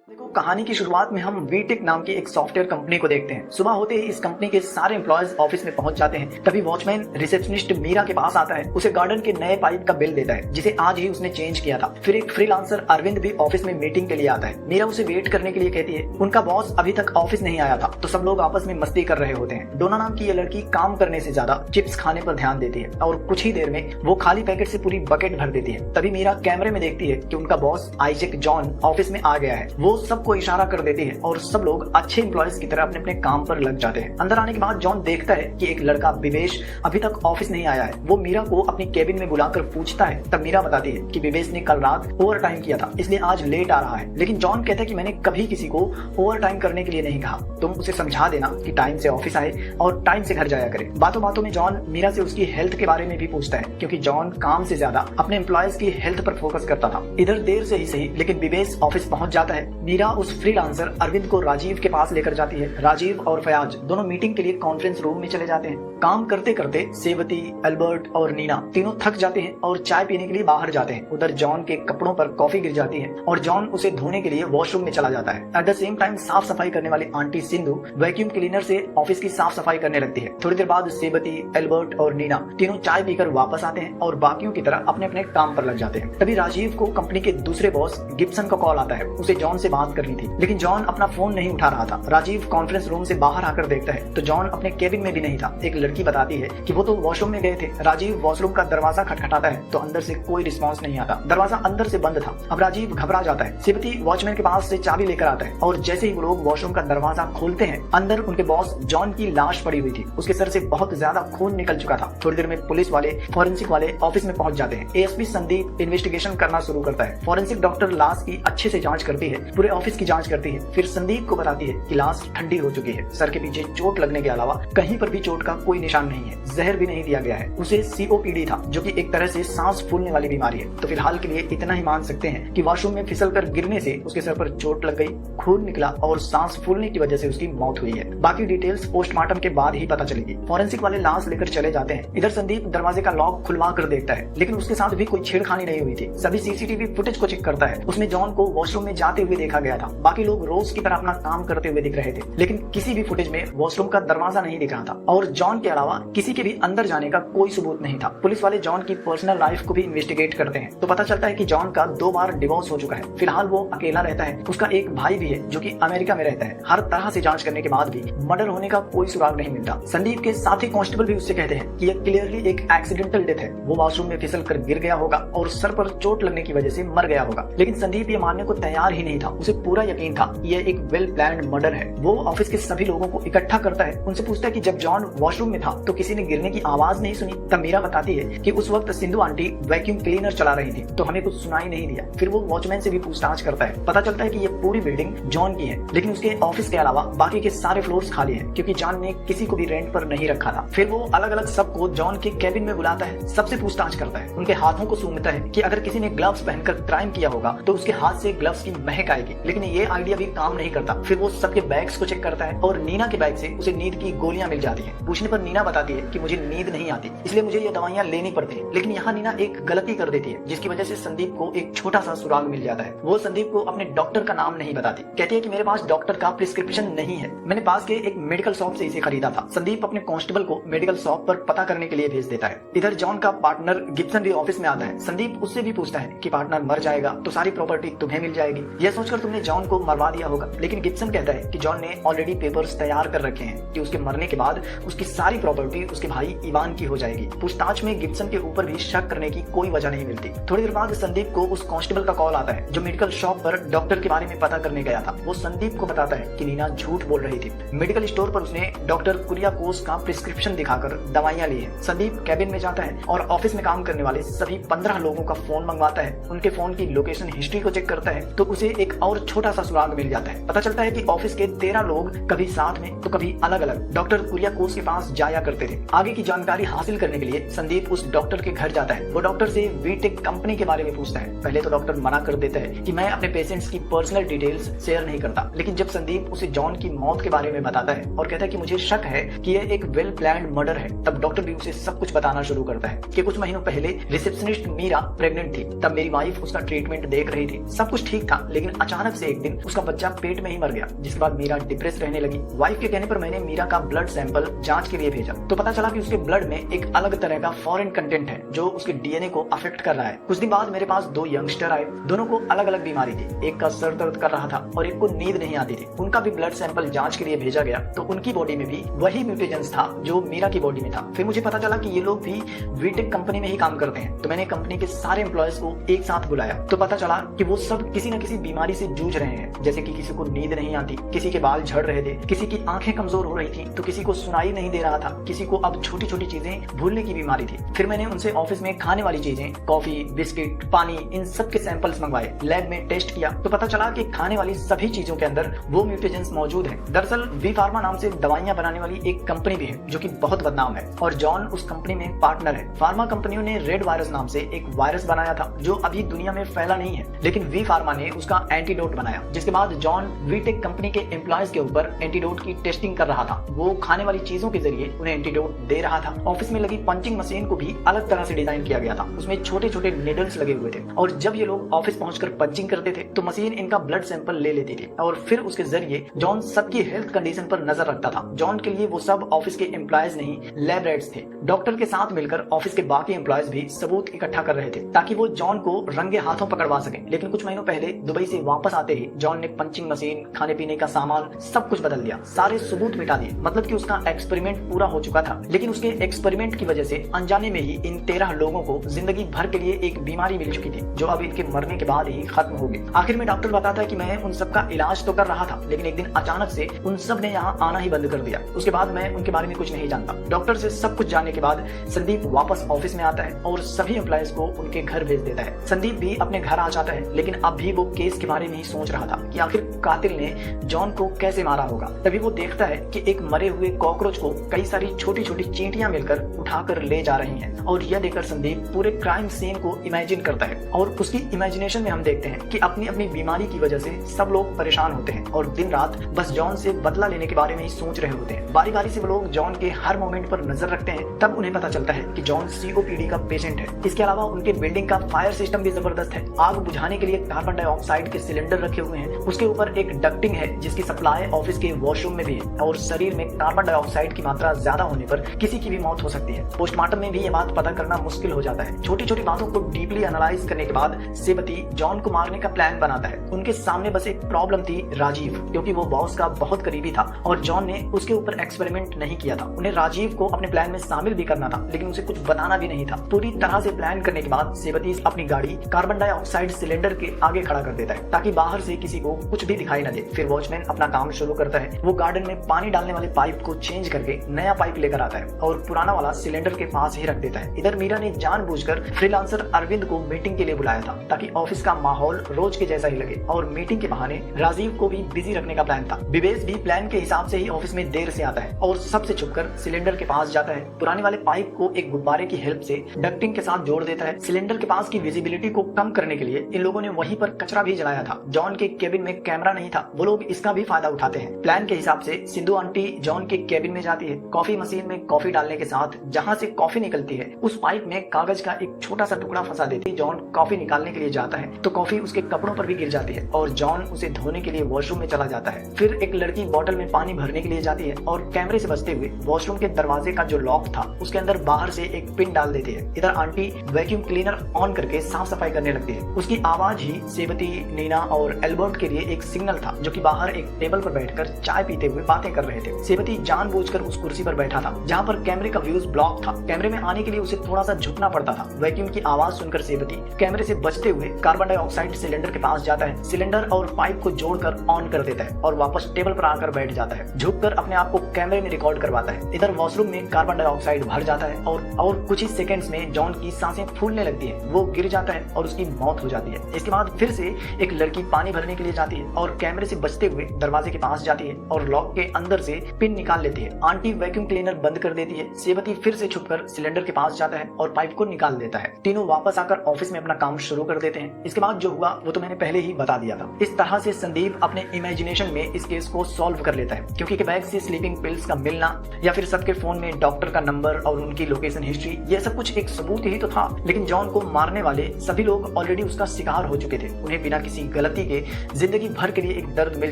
देखो, कहानी की शुरुआत में हम वीटेक नाम की एक सॉफ्टवेयर कंपनी को देखते हैं। सुबह होते ही इस कंपनी के सारे एम्प्लॉयज ऑफिस में पहुंच जाते हैं। तभी वॉचमैन रिसेप्शनिस्ट मीरा के पास आता है, उसे गार्डन के नए पाइप का बिल देता है जिसे आज ही उसने चेंज किया था। फिर एक फ्रीलांसर अरविंद भी ऑफिस में मीटिंग के लिए आता है। मीरा उसे वेट करने के लिए कहती है। उनका बॉस अभी तक ऑफिस नहीं आया था तो सब लोग आपस में मस्ती कर रहे होते हैं। डोना नाम की ये लड़की काम करने से ज्यादा चिप्स खाने पर ध्यान देती है और कुछ ही देर में वो खाली पैकेट से पूरी बकेट भर देती है। तभी मीरा कैमरे में देखती है कि उनका बॉस आइजैक जॉन ऑफिस में आ गया है। वो सबको इशारा कर देती है और सब लोग अच्छे एम्प्लॉयज की तरह अपने अपने काम पर लग जाते हैं। अंदर आने के बाद जॉन देखता है कि एक लड़का विवेश अभी तक ऑफिस नहीं आया है। वो मीरा को अपनी केबिन में बुलाकर पूछता है। तब मीरा बताती है कि विवेश ने कल रात ओवर टाइम किया था, इसलिए आज लेट आ रहा है। लेकिन जॉन कहता है कि मैंने कभी किसी को ओवर टाइम करने के लिए नहीं कहा। तुम उसे समझा देना कि टाइम से ऑफिस आए और टाइम से घर जाया करे। बातों बातों में जॉन मीरा से उसकी हेल्थ के बारे में भी पूछता है, क्योंकि जॉन काम से ज्यादा अपने एम्प्लॉयज की हेल्थ पर फोकस करता था। इधर देर से ही सही लेकिन विवेश ऑफिस पहुंच जाता है। मीरा उस फ्रीलांसर अरविंद को राजीव के पास लेकर जाती है। राजीव और फयाज दोनों मीटिंग के लिए कॉन्फ्रेंस रूम में चले जाते हैं। काम करते करते सेवती, अल्बर्ट और नीना तीनों थक जाते हैं और चाय पीने के लिए बाहर जाते हैं। उधर जॉन के कपड़ों पर कॉफी गिर जाती है और जॉन उसे धोने के लिए वॉशरूम में चला जाता है। एट द सेम टाइम साफ सफाई करने वाली आंटी सिंधु वैक्यूम क्लीनर से ऑफिस की साफ सफाई करने लगती है। थोड़ी देर बाद सेवती, अल्बर्ट और नीना तीनों चाय पीकर वापस आते हैं और बाकियों की तरह अपने अपने काम पर लग जाते हैं। तभी राजीव को कंपनी के दूसरे बॉस गिब्सन का कॉल आता है। उसे जॉन से बात करनी थी, लेकिन जॉन अपना फोन नहीं उठा रहा था। राजीव कॉन्फ्रेंस रूम से बाहर आकर देखता है तो जॉन अपने केबिन में भी नहीं था। एक लड़की बताती है कि वो तो वॉशरूम में गए थे। राजीव वॉशरूम का दरवाजा खटखटाता है तो अंदर से कोई रिस्पांस नहीं आता। दरवाजा अंदर से बंद था। अब राजीव घबरा जाता है। सेवती वॉचमैन के पास से चाबी लेकर आता है और जैसे ही वो लोग वॉशरूम का दरवाजा खोलते हैं, अंदर उनके बॉस जॉन की लाश पड़ी हुई थी। उसके सर से बहुत ज्यादा खून निकल चुका था। थोड़ी देर में पुलिस वाले, फॉरेंसिक वाले ऑफिस में पहुंच जाते हैं। एएसपी संदीप इन्वेस्टिगेशन करना शुरू करता है। फॉरेंसिक डॉक्टर लाश की अच्छे से जांच करती है, पूरे ऑफिस की जांच करती है। फिर संदीप को बताती है कि लाश ठंडी हो चुकी है। सर के पीछे चोट लगने के अलावा कहीं पर भी चोट का कोई निशान नहीं है। जहर भी नहीं दिया गया है। उसे सीओपीडी था, जो कि एक तरह से सांस फूलने वाली बीमारी है। तो फिलहाल के लिए इतना ही मान सकते हैं कि वॉशरूम में फिसलकर गिरने से उसके सर पर चोट लग गई, खून निकला और सांस फूलने की वजह से उसकी मौत हुई है। बाकी डिटेल्स पोस्टमार्टम के बाद ही पता चलेगी। फॉरेंसिक वाले लाश लेकर चले जाते हैं। इधर संदीप दरवाजे का लॉक खुलवा कर देखता है, लेकिन उसके साथ भी कोई छेड़खानी नहीं हुई थी। सभी सीसीटीवी फुटेज को चेक करता है। उसमें जॉन को वॉशरूम में जाते हुए देखा गया था। बाकी लोग रोज की तरह अपना काम करते हुए दिख रहे थे, लेकिन किसी भी फुटेज में वॉशरूम का दरवाजा नहीं दिख रहा था और जॉन के अलावा किसी के भी अंदर जाने का कोई सबूत नहीं था। पुलिस वाले जॉन की पर्सनल लाइफ को भी इन्वेस्टिगेट करते हैं तो पता चलता है कि जॉन का 2 बार डिवोर्स हो चुका है। फिलहाल वो अकेला रहता है। उसका एक भाई भी है जो कि अमेरिका में रहता है। हर तरह से जांच करने के बाद भी मर्डर होने का कोई सुराग नहीं मिलता। संदीप के साथी कांस्टेबल भी उससे कहते हैं कि यह क्लियरली एक एक्सीडेंटल डेथ है। वो वॉशरूम में फिसल कर गिर गया होगा और सर पर चोट लगने की वजह से मर गया होगा। लेकिन संदीप ये मानने को तैयार ही नहीं था। उसे पूरा यकीन था कि यह एक वेल प्लान्ड मर्डर है। वो ऑफिस के सभी लोगों को इकट्ठा करता है। उनसे पूछता है कि जब जॉन वॉशरूम में था तो किसी ने गिरने की आवाज नहीं सुनी। तब मीरा बताती है कि उस वक्त सिंधु आंटी वैक्यूम क्लीनर चला रही थी तो हमें कुछ सुनाई नहीं दिया। फिर वो वॉचमैन से भी पूछताछ करता है। पता चलता है कि ये पूरी बिल्डिंग जॉन की है, लेकिन उसके ऑफिस के अलावा बाकी के सारे फ्लोर्स खाली हैं, क्योंकि जॉन ने किसी को भी रेंट पर नहीं रखा था। फिर वो अलग अलग सबको जॉन के केबिन में बुलाता है, सबसे पूछताछ करता है। उनके हाथों को सूंघता है कि अगर किसी ने ग्लव्स पहनकर क्राइम किया होगा तो उसके हाथ से ग्लव्स की महक आएगी, लेकिन ये आइडिया भी काम नहीं करता। फिर वो सबके बैग्स को चेक करता है और नीना के बैग से उसे नींद की गोलियां मिल जाती हैं। पूछने पर नीना बताती है कि मुझे नींद नहीं आती, इसलिए मुझे ये दवाइयां लेनी पड़ती है। लेकिन यहाँ नीना एक गलती कर देती है, जिसकी वजह से संदीप को एक छोटा सा सुराग मिल जाता है। वो संदीप को अपने डॉक्टर का नाम नहीं बताती। कहती है कि मेरे पास डॉक्टर का प्रिस्क्रिप्शन नहीं है, मैंने पास के एक मेडिकल शॉप से इसे खरीदा था। संदीप अपने कांस्टेबल को मेडिकल शॉप पर पता करने के लिए भेज देता है। इधर जॉन का पार्टनर गिब्सन भी ऑफिस में आता है। संदीप उससे भी पूछता है कि पार्टनर मर जाएगा तो सारी प्रॉपर्टी तुम्हें मिल जाएगी। यह सोचकर तुमने जॉन को मरवा दिया होगा। लेकिन गिब्सन कहता है कि जॉन ने ऑलरेडी पेपर्स तैयार कर रखे हैं कि उसके मरने के बाद उसकी सारी प्रॉपर्टी उसके भाई इवान की हो जाएगी। पूछताछ में गिब्सन के ऊपर भी शक करने की कोई वजह नहीं मिलती। थोड़ी देर बाद संदीप को उस कांस्टेबल का कॉल आता है जो मेडिकल शॉप पर डॉक्टर के बारे में पता करने गया था। वो संदीप को बताता है कि नीना झूठ बोल रही थी। मेडिकल स्टोर पर उसने डॉक्टर कुरियाकोस का प्रिस्क्रिप्शन दिखाकर दवाइयां ली है। संदीप कैबिन में जाता है और ऑफिस में काम करने वाले सभी 15 लोगों का फोन मंगवाता है। उनके फोन की लोकेशन हिस्ट्री को चेक करता है तो उसे एक और छोटा सा सुराग मिल जाता है। पता चलता है कि ऑफिस के 13 लोग कभी साथ में तो कभी अलग अलग डॉक्टर कुरियाकोस के पास जाया करते थे। आगे की जानकारी हासिल करने के लिए संदीप उस डॉक्टर के घर जाता है। वो डॉक्टर से वीटेक कंपनी के बारे में पूछता है। पहले तो डॉक्टर मना कर देता है कि मैं अपने पेशेंट्स की पर्सनल डिटेल्स शेयर नहीं करता, लेकिन जब संदीप उसे जॉन की मौत के बारे में बताता है और कहता है कि मुझे शक है कि यह एक वेल प्लान्ड मर्डर है, तब डॉक्टर भी उसे सब कुछ बताना शुरू करता है कि कुछ महीनों पहले रिसेप्शनिस्ट मीरा प्रेग्नेंट थी। तब मेरी वाइफ उसका ट्रीटमेंट देख रही थी। सब कुछ ठीक था, लेकिन अचानक अचानक से एक दिन उसका बच्चा पेट में ही मर गया, जिसके बाद मीरा डिप्रेस रहने लगी। वाइफ के कहने पर मैंने मीरा का ब्लड सैंपल जांच के लिए भेजा तो पता चला कि उसके ब्लड में एक अलग तरह का फॉरेन कंटेंट है जो उसके डीएनए को अफेक्ट कर रहा है। कुछ दिन बाद मेरे पास 2 यंगस्टर आए, दोनों को अलग अलग बीमारी थी। एक का सर दर्द कर रहा था और एक को नींद नहीं आती थी। उनका भी ब्लड सैंपल जांच के लिए भेजा गया तो उनकी बॉडी में भी वही म्यूटेशंस था जो मीरा की बॉडी में था। फिर मुझे पता चला कि ये लोग भी वीटेक कंपनी में ही काम करते हैं, तो मैंने कंपनी के सारे एम्प्लॉयज को एक साथ बुलाया तो पता चला कि वो सब किसी न किसी बीमारी से जूझ रहे हैं, जैसे कि किसी को नींद नहीं आती, किसी के बाल झड़ रहे थे, किसी की आंखें कमजोर हो रही थी, तो किसी को सुनाई नहीं दे रहा था, किसी को अब छोटी छोटी चीजें भूलने की बीमारी थी। फिर मैंने उनसे ऑफिस में खाने वाली चीजें, कॉफी, बिस्किट, पानी, इन सब के सैंपल्स मंगवाए, लैब में टेस्ट किया तो पता चला कि खाने वाली सभी चीजों के अंदर वो म्यूटेशंस मौजूद हैं। दरअसल वी फार्मा नाम से दवाइयां बनाने वाली एक कंपनी भी है जो कि बहुत बदनाम है और जॉन उस कंपनी में पार्टनर है। फार्मा कंपनियों ने रेड वायरस नाम से एक वायरस बनाया था जो अभी दुनिया में फैला नहीं है, लेकिन वी फार्मा ने उसका एंटीडोट बनाया, जिसके बाद जॉन वीटेक कंपनी के एम्प्लॉयज के ऊपर एंटीडोट की टेस्टिंग कर रहा था। वो खाने वाली चीजों के जरिए उन्हें एंटीडोट दे रहा था। ऑफिस में लगी पंचिंग मशीन को भी अलग तरह से डिजाइन किया गया था, उसमें छोटे छोटे निडल्स लगे हुए थे और जब ये लोग ऑफिस पहुंचकर पंचिंग करते थे तो मशीन इनका ब्लड सैंपल ले लेती थी और फिर उसके जरिए जॉन सबकी हेल्थ कंडीशन पर नजर रखता था। जॉन के लिए वो सब ऑफिस के एम्प्लॉयज नहीं, लैब रेट्स थे। डॉक्टर के साथ मिलकर ऑफिस के बाकी एम्प्लॉयज भी सबूत इकट्ठा कर रहे थे ताकि वो जॉन को रंगे हाथों पकड़वा सके। लेकिन कुछ महीनों पहले दुबई से वापस आते ही जॉन ने पंचिंग मशीन, खाने पीने का सामान सब कुछ बदल दिया, सारे सबूत मिटा दिए। मतलब कि उसका एक्सपेरिमेंट पूरा हो चुका था, लेकिन उसके एक्सपेरिमेंट की वजह से अनजाने में ही इन 13 लोगों को जिंदगी भर के लिए एक बीमारी मिल चुकी थी जो अब इनके मरने के बाद ही खत्म होगी। आखिर में डॉक्टर बताता है कि मैं उन सब का इलाज तो कर रहा था, लेकिन एक दिन अचानक से उन सब ने यहाँ आना ही बंद कर दिया। उसके बाद मैं उनके बारे में कुछ नहीं जानता। डॉक्टर से सब कुछ जानने के बाद संदीप वापस ऑफिस में आता है और सभी एम्प्लॉयज को उनके घर भेज देता है। संदीप भी अपने घर आ जाता है, लेकिन अब भी वो केस के बारे में ही सोच रहा था कि आखिर कातिल ने जॉन को कैसे मारा होगा। तभी वो देखता है कि एक मरे हुए कॉकरोच को कई सारी छोटी छोटी चींटियां मिलकर उठाकर ले जा रही हैं और यह देखकर संदीप पूरे क्राइम सीन को इमेजिन करता है और उसकी इमेजिनेशन में हम देखते हैं कि अपनी अपनी बीमारी की वजह से सब लोग परेशान होते हैं और दिन रात बस जॉन से बदला लेने के बारे में ही सोच रहे होते हैं। बारी बारी से वो लोग जॉन के हर मोमेंट पर नजर रखते हैं। तब उन्हें पता चलता है कि जॉन सीओपीडी का पेशेंट है। इसके अलावा उनके बिल्डिंग का फायर सिस्टम भी जबरदस्त है। आग बुझाने के लिए कार्बन डाइऑक्साइड के सिलेंडर रखे हुए हैं, उसके ऊपर एक डक्टिंग है जिसकी सप्लाई ऑफिस के वॉशरूम में भी है और शरीर में कार्बन डाइऑक्साइड की मात्रा ज्यादा होने पर किसी की भी मौत हो सकती है। पोस्टमार्टम में भी ये बात पता करना मुश्किल हो जाता है। छोटी छोटी बातों को डीपली एनालाइज करने के बाद सेवती जॉन को मारने का प्लान बनाता है। उनके सामने बस एक प्रॉब्लम थी, राजीव, क्योंकि वो बॉस का बहुत करीबी था और जॉन ने उसके ऊपर एक्सपेरिमेंट नहीं किया था। उन्हें राजीव को अपने प्लान में शामिल भी करना था, लेकिन उसे कुछ बताना भी नहीं था। पूरी तरह से प्लान करने के बाद सेवती अपनी गाड़ी कार्बन डाइऑक्साइड सिलेंडर के आगे खड़ा कर देता है ताकि बाहर से किसी को कुछ भी दिखाई न दे। फिर वॉचमैन अपना काम शुरू करता है। वो गार्डन में पानी डालने वाले पाइप को चेंज करके नया पाइप लेकर आता है और पुराना वाला सिलेंडर के पास ही रख देता है। इधर मीरा ने जानबूझकर फ्रीलांसर अरविंद को मीटिंग के लिए बुलाया था ताकि ऑफिस का माहौल रोज के जैसा ही लगे और मीटिंग के बहाने राजीव को भी बिजी रखने का प्लान था। विवेश भी प्लान के हिसाब से ही ऑफिस में देर से आता है और सबसे छुपकर सिलेंडर के पास जाता है। पुराने वाले पाइप को एक गुब्बारे की हेल्प से डक्टिंग के साथ जोड़ देता है। सिलेंडर के पास की विजिबिलिटी को कम करने के लिए इन लोगों ने वहीं पर कचरा भी जलाया था। जॉन के केबिन में कैमरा नहीं था, वो लोग इसका भी फायदा उठाते हैं। प्लान के हिसाब से सिंधु आंटी जॉन के केबिन में जाती है। कॉफी मशीन में कॉफी डालने के साथ जहां से कॉफी निकलती है उस पाइप में कागज का एक छोटा सा टुकड़ा फंसा देती है। जॉन कॉफी निकालने के लिए जाता है तो कॉफी उसके कपड़ों पर भी गिर जाती है और जॉन उसे धोने के लिए वॉशरूम में चला जाता है। फिर एक लड़की बोतल में पानी भरने के लिए जाती है और कैमरे से बचते हुए वॉशरूम के दरवाजे का जो लॉक था उसके अंदर बाहर से एक पिन डाल देती है। इधर आंटी वैक्यूम क्लीनर ऑन करके साफ सफाई करने लगती है। उसकी आवाज ही सेवती, नीना और एल्बर्ट के लिए एक सिग्नल था जो कि बाहर एक टेबल पर बैठकर चाय पीते हुए बातें कर रहे थे। सेवती जानबूझकर उस कुर्सी पर बैठा था जहाँ पर कैमरे का व्यूज ब्लॉक था। कैमरे में आने के लिए उसे थोड़ा सा झुकना पड़ता था। वैक्यूम की आवाज सुनकर सेवती कैमरे से बचते हुए कार्बन डाइऑक्साइड सिलेंडर के पास जाता है, सिलेंडर और पाइप को जोड़कर ऑन कर देता है और वापस टेबल पर आकर बैठ जाता है। झुककर अपने आप को कैमरे में रिकॉर्ड करवाता है। इधर वॉशरूम में कार्बन डाइऑक्साइड भर जाता है और कुछ ही सेकंड्स में जॉन की सांसें फूलने लगती है। वो गिर जाता है और उसकी मौत हो जाती है। इसके बाद फिर से एक लड़की पानी भरने के लिए जाती है और कैमरे से बचते हुए दरवाजे के पास जाती है और लॉक के अंदर से पिन निकाल लेती है। आंटी वैक्यूम क्लीनर बंद कर देती है। सेवती फिर से छुपकर सिलेंडर के पास जाता है और पाइप को निकाल देता है। तीनों वापस आकर ऑफिस में अपना काम शुरू कर देते हैं। इसके बाद जो हुआ वो तो मैंने पहले ही बता दिया था। इस तरह से संदीप अपने इमेजिनेशन में इस केस को सॉल्व कर लेता है, क्योंकि बैग से स्लीपिंग पिल्स का मिलना या फिर सबके फोन में डॉक्टर का नंबर और उनकी लोकेशन हिस्ट्री, ये सब कुछ एक सबूत ही तो था। लेकिन जॉन को मारने वाले सभी लोग ऑलरेडी उसका शिकार हो चुके थे। उन्हें बिना किसी गलत गलती के जिंदगी भर के लिए एक दर्द मिल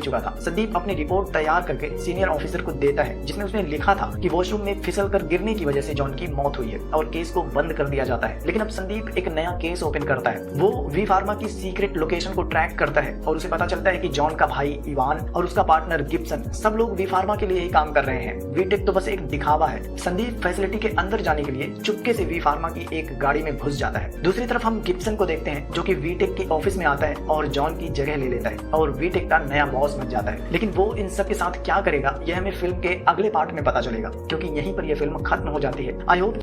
चुका था। संदीप अपनी रिपोर्ट तैयार करके सीनियर ऑफिसर को देता है, जिसमें उसने लिखा था कि वॉशरूम में फिसल कर गिरने की वजह से जॉन की मौत हुई है और केस को बंद कर दिया जाता है। लेकिन अब संदीप एक नया केस ओपन करता है। वो वी फार्मा की सीक्रेट लोकेशन को ट्रैक करता है और उसे पता चलता है कि जॉन का भाई इवान और उसका पार्टनर गिब्सन सब लोग वी फार्मा के लिए ही काम कर रहे हैं। वीटेक तो बस एक दिखावा है। संदीप फैसिलिटी के अंदर जाने के लिए चुपके से वी फार्मा की एक गाड़ी में घुस जाता है। दूसरी तरफ हम गिब्सन को देखते हैं, जो कि वीटेक के ऑफिस में आता है और जॉन की जगह ले लेता है और वीटेक का नया बॉस बन जाता है। लेकिन वो इन सब के साथ क्या करेगा, यह हमें फिल्म के अगले पार्ट में पता चलेगा, क्योंकि यहीं पर यह फिल्म खत्म हो जाती है। I hope